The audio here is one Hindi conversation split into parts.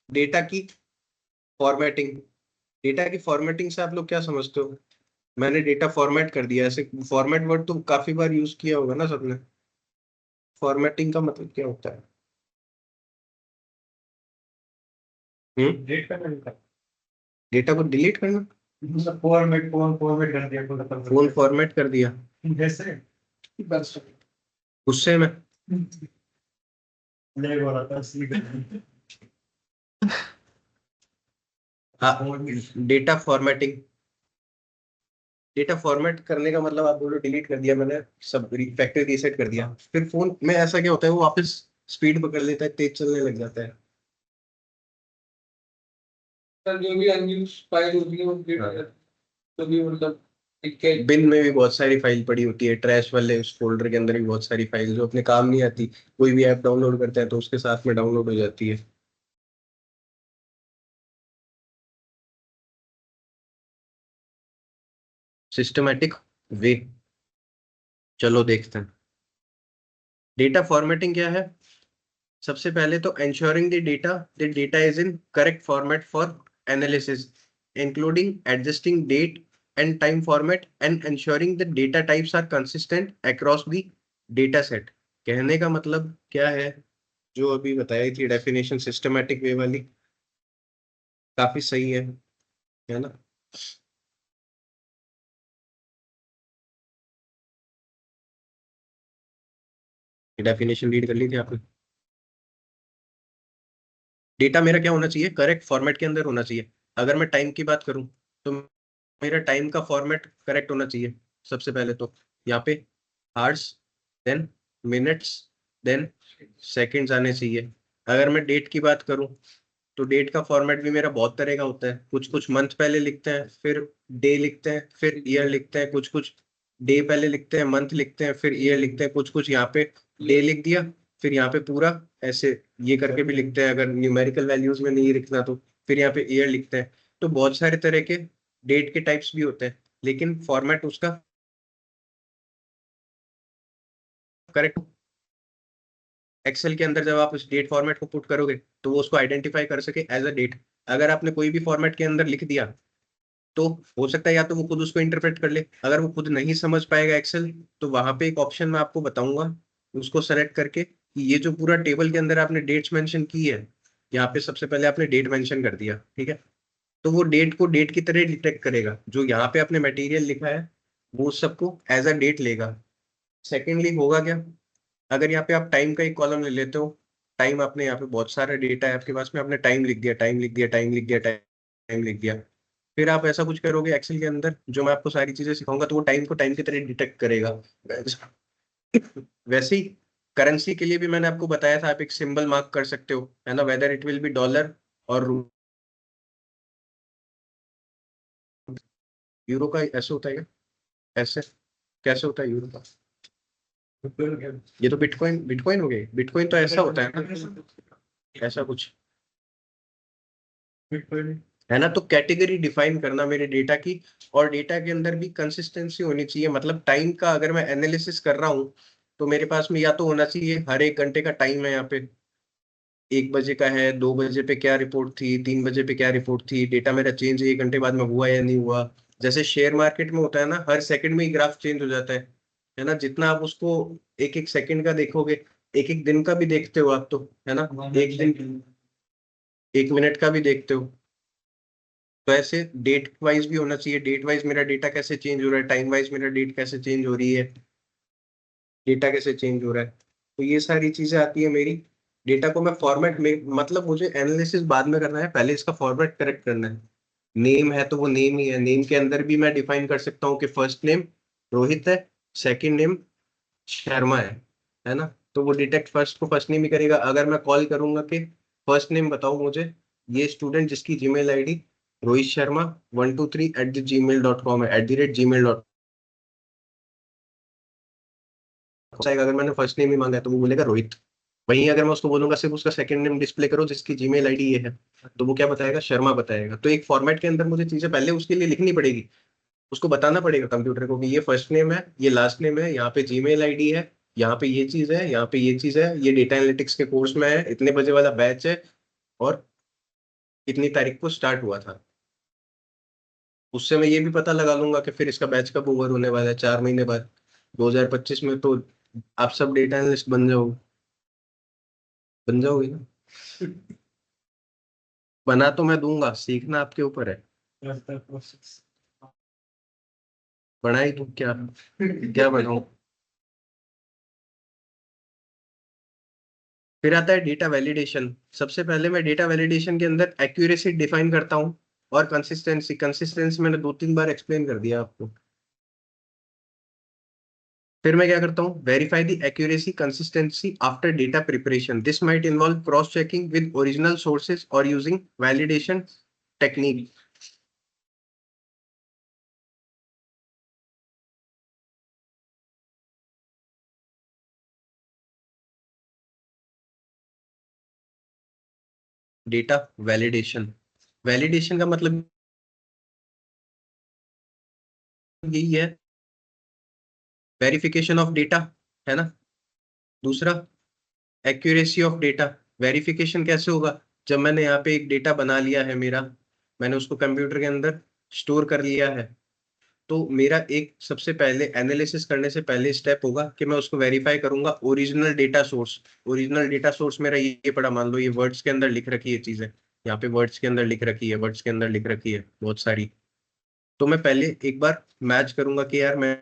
डेटा की फॉर्मेटिंग। डेटा की फॉर्मेटिंग से आप लोग क्या समझते हो? मैंने डेटा फॉर्मेट कर दिया, ऐसे फॉर्मेट वर्ड तो काफी बार यूज किया होगा ना सबने। फॉर्मेटिंग का मतलब क्या होता है? डेट करना नहीं था। डेटा को डिलीट करना। मतलब फॉर्मेट फॉर्मेट कर दिया पूरा सब फोन फॉर्मेट कर दिया जैसे बस गुस्से में। ले बोला था असली हाँ, डेटा फॉर्मेटिंग। डेटा फॉर्मेट करने का मतलब आप बोलो डिलीट कर दिया मैंने, सब फैक्ट्री रीसेट कर दिया, फिर फोन में ऐसा क्या होता है वो वापस स्पीड पकड़ लेता है, तेज चलने लग जाता है। सर जो भी अनयूज फाइल होती है वो डिलीट हाँ। कर तो भी मतलब ठीक है। बिन में भी बहुत सारी फाइल पड़ी होती है, ट्रैश वाले उस फोल्डर के अंदर भी बहुत सारी फाइल जो अपने काम नहीं आती। कोई भी ऐप डाउनलोड करता है तो उसके साथ में डाउनलोड हो जाती है। Systematic way. चलो देखते हैं। डेटा फॉर्मेटिंग क्या है? सबसे पहले तो ensuring the data is in correct format for analysis, including adjusting date and time format and ensuring the data types are consistent across the data set। कहने का मतलब क्या है? जो अभी बताई थी डेफिनेशन सिस्टमैटिक वे वाली, काफी सही है ना? डेफिनेशन रीड कर ली थी आपने? डेटा मेरा क्या होना चाहिए? करेक्ट फॉर्मेट के अंदर होना चाहिए। अगर मैं टाइम की बात करूं तो मेरा टाइम का फॉर्मेट करेक्ट होना चाहिए। सबसे पहले तो यहाँ पे hours, then minutes, then seconds आने चाहिए। अगर मैं डेट की बात करूं तो डेट का फॉर्मेट भी मेरा बहुत तरह का होता है। कुछ कुछ मंथ पहले लिखते हैं, फिर डे लिखते हैं, फिर ईयर लिखते हैं। कुछ कुछ डे पहले लिखते हैं, मंथ लिखते हैं, फिर ईयर लिखते हैं। कुछ कुछ यहाँ पे डे लिख दिया, फिर यहाँ पे पूरा ऐसे ये करके भी लिखते हैं। अगर न्यूमेरिकल वैल्यूज में नहीं लिखना तो फिर यहाँ पे ईयर लिखते हैं। तो बहुत सारे तरह के डेट के टाइप्स भी होते हैं, लेकिन फॉर्मेट उसका करेक्ट। एक्सेल के अंदर जब आप उस डेट फॉर्मेट को पुट करोगे तो वो उसको आइडेंटिफाई कर सके एज अ डेट। अगर आपने कोई भी फॉर्मेट के अंदर लिख दिया तो हो सकता है या तो वो खुद उसको इंटरप्रेट कर ले। अगर वो खुद नहीं समझ पाएगा एक्सेल, तो वहां पे एक ऑप्शन मैं आपको बताऊंगा, उसको सेलेक्ट करके कि ये जो पूरा टेबल के अंदर आपने डेट्स मेंशन की है, यहाँ पे सबसे पहले आपने डेट मेंशन कर दिया, ठीक है? तो वो डेट को डेट की तरह डिटेक्ट करेगा। जो यहाँ पे आपने मटेरियल लिखा है वो सबको एज अ डेट लेगा। सेकेंडली होगा क्या? अगर यहाँ पे आप टाइम का एक कॉलम ले लेते हो, टाइम आपने यहाँ पे बहुत सारा डेटा है आपके पास में, आपने टाइम लिख दिया, टाइम लिख दिया, टाइम लिख दिया, टाइम लिख दिया। फिर आप ऐसा कुछ करोगे एक्सेल के अंदर, जो मैं आपको सारी चीजें सिखाऊंगा तो वो टाइम को टाइम की तरह डिटेक्ट करेगा। वैसे ही करेंसी के लिए भी मैंने आपको बताया था, आप एक सिंबल मार्क कर सकते हो, है ना? Whether it will be dollar और यूरो का ऐसे होता है क्या? ऐसे कैसे होता है यूरो का? ये तो बिटकॉइन बिटकॉइन हो गया। बिटकॉइन तो ऐसा होता है ना, ऐसा कुछ, है ना? तो कैटेगरी डिफाइन करना मेरे डेटा की, और डेटा के अंदर भी कंसिस्टेंसी होनी चाहिए। मतलब टाइम का अगर मैं एनालिसिस कर रहा हूँ तो मेरे पास में या तो होना चाहिए हर एक घंटे का टाइम है यहाँ पे, 1 बजे का है, 2 बजे पे क्या रिपोर्ट थी, 3 बजे पे क्या रिपोर्ट थी, डेटा मेरा चेंज 1 घंटे बाद में हुआ या नहीं हुआ। जैसे शेयर मार्केट में होता है ना, हर सेकंड में ही ग्राफ चेंज हो जाता है ना? जितना आप उसको एक एक सेकंड का देखोगे, एक एक दिन का भी देखते हो आप तो, है ना? एक दिन, 1 मिनट का भी देखते हो। तो ऐसे डेट वाइज भी होना चाहिए, डेट वाइज मेरा डेटा कैसे चेंज हो रहा है, टाइम वाइज मेरा डेट कैसे चेंज हो रही है, डेटा कैसे चेंज हो रहा है। तो ये सारी चीजें आती है मेरी। डेटा को मैं फॉर्मेट में, मतलब मुझे एनालिसिस बाद में करना है, पहले इसका फॉर्मेट करेक्ट करना है। नेम है तो वो नेम ही है, नेम के अंदर भी मैं डिफाइन कर सकता हूँ कि फर्स्ट नेम रोहित है, सेकंड नेम शर्मा है ना? तो वो डिटेक्ट फर्स्ट को फर्स्ट नेम ही करेगा। अगर मैं कॉल करूंगा कि फर्स्ट नेम बताओ मुझे, ये स्टूडेंट जिसकी Gmail ID Rohit Sharma 123@gmail.com है, @gmail.com आएगा। अगर मैंने फर्स्ट नेम ही मांगा है तो वो बोलेगा रोहित। वहीं अगर मैं उसको बोलूंगा सिर्फ उसका सेकंड नेम डिस्प्ले करो जिसकी जीमेल आईडी ये है, तो वो क्या बताएगा? शर्मा बताएगा। तो एक फॉर्मेट के अंदर मुझे चीजें पहले उसके लिए लिखनी पड़ेगी, उसको बताना पड़ेगा कंप्यूटर को कि ये फर्स्ट नेम है, ये लास्ट नेम है, यहाँ पे जीमेल आईडी है, यहाँ पे ये चीज है, यहाँ पे ये चीज है, ये डेटा एनालिटिक्स के कोर्स में है, इतने बजे वाला बैच है, और कितनी तारीख को स्टार्ट हुआ था, उससे मैं ये भी पता लगा लूंगा कि फिर इसका बैच कब ओवर होने वाला है, 4 महीने बाद 2025 में। तो आप सब डेटा एनालिस्ट बन जाओगे ना। बना तो मैं दूंगा, सीखना आपके ऊपर है। बनाई तो क्या, क्या बनाऊं। फिर आता है डेटा वैलिडेशन। सबसे पहले मैं डेटा वैलिडेशन के अंदर एक्यूरेसी डिफाइन करता हूँ, और कंसिस्टेंसी। कंसिस्टेंसी मैंने 2-3 बार एक्सप्लेन कर दिया आपको। फिर मैं क्या करता हूँ, verify the accuracy consistency after data preparation. This might involve cross checking with original sources और using validation technique. Data validation, validation का मतलब यही है, वेरिफिकेशन ऑफ डेटा, है ना। दूसरा, एक्यूरेसी ऑफ डेटा। वेरिफिकेशन कैसे होगा, जब मैंने यहाँ पे एक डेटा बना लिया है मेरा, मैंने उसको कंप्यूटर के अंदर स्टोर कर लिया है, तो मेरा एक सबसे पहले एनालिसिस करने से पहले स्टेप होगा कि मैं उसको वेरीफाई करूंगा original data source. Original data source मेरा ये पड़ा, मान लो ये वर्ड्स के अंदर लिख रखी है चीजें, यहाँ पे वर्ड्स के अंदर लिख रखी है, वर्ड्स के अंदर लिख रखी है बहुत सारी। तो मैं पहले एक बार मैच करूंगा कि यार मैंने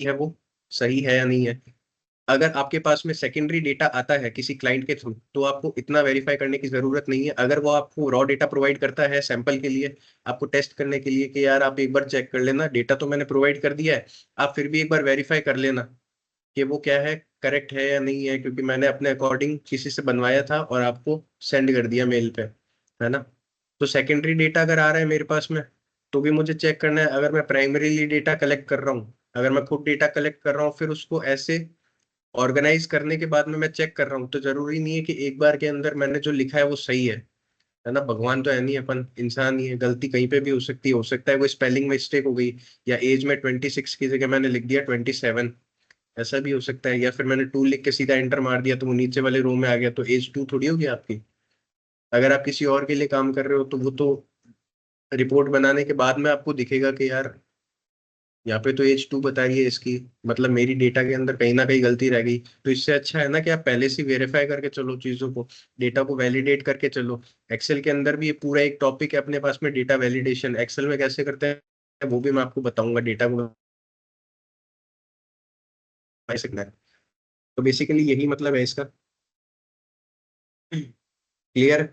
है वो सही है या नहीं है। अगर आपके पास में सेकेंडरी डेटा आता है किसी क्लाइंट के थ्रू, तो आपको इतना वेरीफाई करने की जरूरत नहीं है। अगर वो आपको रॉ डेटा प्रोवाइड करता है सैंपल के लिए, आपको टेस्ट करने के लिए कि यार आप एक बार चेक कर लेना, डेटा तो मैंने प्रोवाइड कर दिया है, आप फिर भी एक बार वेरीफाई कर लेना कि वो क्या है, करेक्ट है या नहीं है, क्योंकि मैंने अपने अकॉर्डिंग किसी से बनवाया था और आपको सेंड कर दिया मेल पे, है ना। तो सेकेंडरी डेटा अगर आ रहा है मेरे पास में, तो भी मुझे चेक करना है। अगर मैं प्राइमरीली डेटा कलेक्ट कर रहा हूँ, अगर मैं खुद डेटा कलेक्ट कर रहा हूँ, फिर उसको ऐसे ऑर्गेनाइज करने के बाद में मैं चेक कर रहा हूँ, तो जरूरी नहीं है कि एक बार के अंदर मैंने जो लिखा है वो सही है ना। भगवान तो है नहीं, अपन इंसान ही है, गलती कहीं पे भी हो सकती है। हो सकता है कोई स्पेलिंग मिस्टेक हो गई, या एज में 26 की जगह मैंने लिख दिया 27, ऐसा भी हो सकता है। या फिर मैंने 2 लिख के सीधा एंटर मार दिया, तो वो नीचे वाले रो में आ गया, तो एज 2 थोड़ी होगी आपकी। अगर आप किसी और के लिए काम कर रहे हो, तो वो तो रिपोर्ट बनाने के बाद में आपको दिखेगा कि यार यहाँ पे तो एज 2 बता रही है इसकी, मतलब मेरी डेटा के अंदर कहीं ना कहीं गलती रह गई। तो इससे अच्छा है ना कि आप पहले से वेरीफाई करके चलो चीजों को, डेटा को वैलिडेट करके चलो। एक्सेल के अंदर भी ये पूरा एक टॉपिक है अपने पास में, डेटा वैलिडेशन। एक्सेल में कैसे करते हैं वो भी मैं आपको बताऊंगा, डेटा को कैसे करना है। तो बेसिकली यही मतलब है इसका। क्लियर।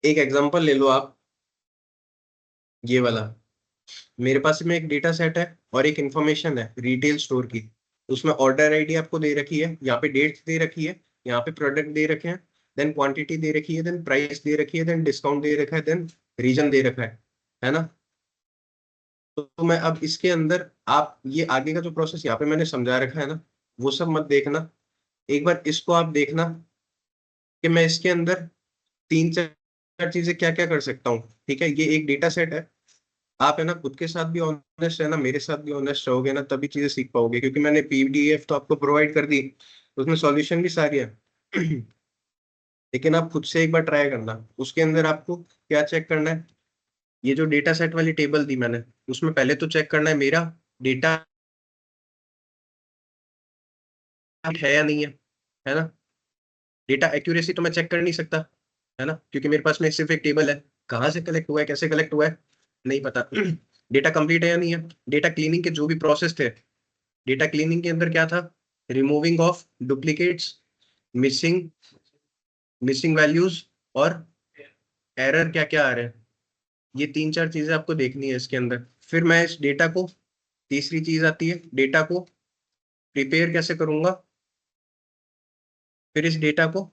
एक एग्जांपल ले लो आप, ये वाला। मेरे पास में एक डेटा सेट है और एक इंफॉर्मेशन है रिटेल स्टोर की। उसमें ऑर्डर आईडी आपको दे रखी है, यहाँ पे डेट दे रखी है, यहाँ पे प्रोडक्ट दे रखे हैं, देन क्वांटिटी दे रखी है, देन प्राइस दे रखी है, देन डिस्काउंट दे रखा है, देन रीजन दे रखा है ना। तो मैं अब इसके अंदर, आप ये आगे का जो प्रोसेस यहाँ पे मैंने समझा रखा है ना, वो सब मत देखना। एक बार इसको आप देखना कि मैं इसके अंदर 3-4 चीजें क्या क्या कर सकता हूँ। ठीक है, ये एक डेटा सेट है। आप है ना खुद के साथ भी ऑनेस्ट है ना, मेरे साथ भी ऑनेस्ट रहोगे ना, तभी चीजें सीख पाओगे। क्योंकि मैंने पीडीएफ तो आपको प्रोवाइड कर दी, उसमें सॉल्यूशन भी सारी है। लेकिन आप खुद से एक बार ट्राई करना। उसके अंदर आपको क्या चेक करना है, ये जो डेटा सेट वाली टेबल दी मैंने, उसमें पहले तो चेक करना है मेरा डेटा है या नहीं है ना। डेटा एक्यूरेसी तो मैं चेक कर नहीं सकता, है ना, क्योंकि मेरे पास में सिर्फ एक टेबल है। कहाँ से कलेक्ट हुआ है, कैसे कलेक्ट हुआ है, नहीं पता। डेटा कंप्लीट है या नहीं है। डेटा क्लीनिंग के जो भी प्रोसेस थे, डेटा क्लीनिंग के अंदर क्या था, removing of duplicates, missing missing values, और एरर क्या क्या आ रहे हैं। ये 3-4 चीजें आपको देखनी है इसके अंदर। फिर मैं इस डेटा को, तीसरी चीज आती है, डेटा को प्रिपेयर कैसे करूंगा, फिर इस डेटा को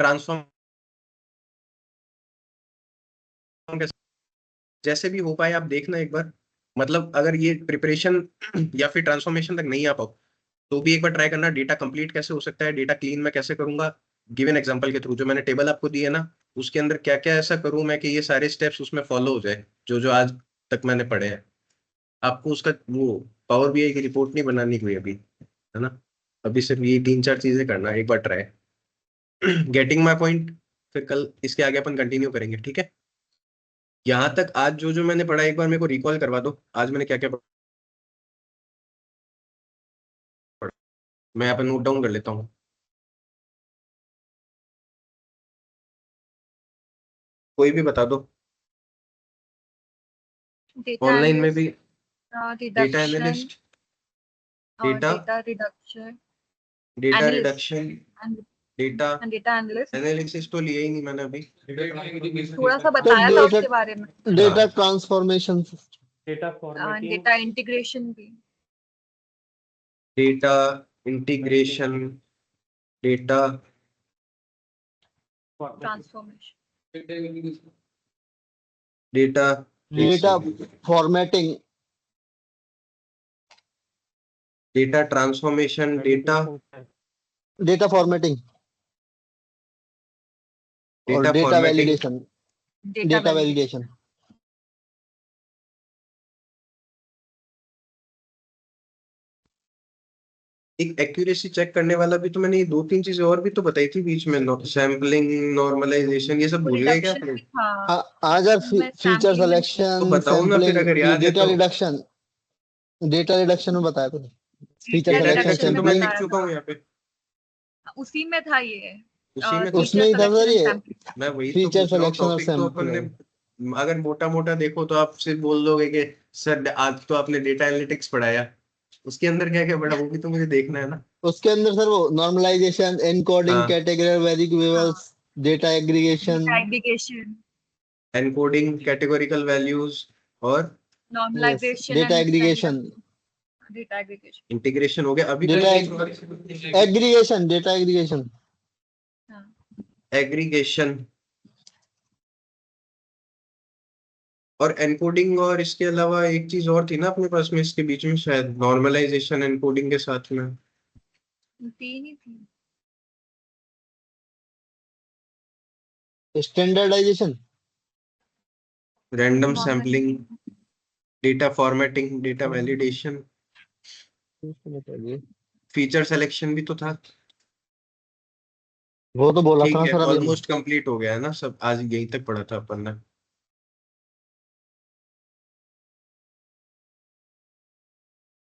ट्रांसफॉर्म कैसे, जैसे भी हो पाए आप देखना एक बार। मतलब अगर ये प्रिपरेशन या फिर ट्रांसफॉर्मेशन तक नहीं आ पाओ, तो भी एक बार ट्राई करना डेटा कंप्लीट कैसे हो सकता है, डेटा क्लीन मैं कैसे करूंगा। गिवन एग्जांपल के थ्रू, जो मैंने टेबल आपको दी है ना, उसके अंदर क्या क्या ऐसा करूं मैं कि ये सारे स्टेप्स उसमें फॉलो हो जाए, जो जो आज तक मैंने पढ़े हैं। आपको उसका वो पावर बीआई की रिपोर्ट नहीं बनानी कोई अभी, है ना। अभी सिर्फ ये 3-4 चीजें करना है, एक बार ट्राई। Getting my point. फिर कल इसके आगे अपन कंटिन्यू करेंगे, ठीक है। यहाँ तक आज जो जो मैंने पढ़ा एक बार मेरे को रिकॉल करवा दो, आज मैंने क्या क्या पढ़ा। मैं यहाँ पे नोट डाउन कर लेता हूँ। कोई भी बता दो। डेटा ऑनलाइन में भी डेटा रिडक्शन एनालिस्ट, और data data reduction data Analyst. Reduction, and data data analyst. Analysis तो लिया ही नहीं मैंने अभी। थोड़ा सा बताया था data- उसके बारे में। Data transformation, data formatting, data integration भी। Data integration, data transformation. Data data formatting, data transformation, data data formatting और data data formatting, validation, data validation. एक एक्यूरेसी चेक करने वाला भी तो मैंने ये 2-3 चीजें और भी तो बताई थी बीच में, सैम्पलिंग, नॉर्मलाइजेशन, ये सब भूल गए क्या रिडक्शन अपने? भी था। अगर मैं फीचर sampling में- सिलेक्शन, तो बताओ ना फिर अगर याद है डेटा तो। रिडक्शन, डेटा रिडक्शन में बताया था। फीचर Data सिलेक्शन, reduction तो में मैं सैम्पलिंग, लिख बताया चुका था। हूँ यहाँ पे, उसी में था ये। उसी में उसमें ही था सर ये। मैं वही तो फीचर पूछ रहा हूँ। सिलेक्शन और टॉपिक तो अपन ने अगर मोटा मोटा देखो तो आप सिर्फ बोल दोगे कि सर आज तो आपने डेटा एनालिटिक्स पढ़ाया, उसके अंदर क्या क्या पढ़ा वो भी तो मुझे देखना है ना। उसके अंदर सर वो नॉर्मलाइजेशन, एनकोडिंग, हाँ। Category variables, data aggregation, aggregation, encoding, categorical values और normalization, data aggregation, data aggregation. Integration हो गया। अभी डेटा तो एग्रीगेशन, डेटा एग्रीगेशन, एग्रीगेशन और एनकोडिंग, और इसके अलावा एक चीज और थी ना अपने पास में इसके बीच में, शायद नॉर्मलाइजेशन एनकोडिंग के साथ में। तीन ही थी। Standardisation, random Normal- sampling, data formatting, data validation, feature selection भी तो था। वो तो बोला ठीक था है, सर अभी। ऑलमोस्ट कंप्लीट हो गया है ना सब, आज यहीं तक पढ़ा था अपन ने।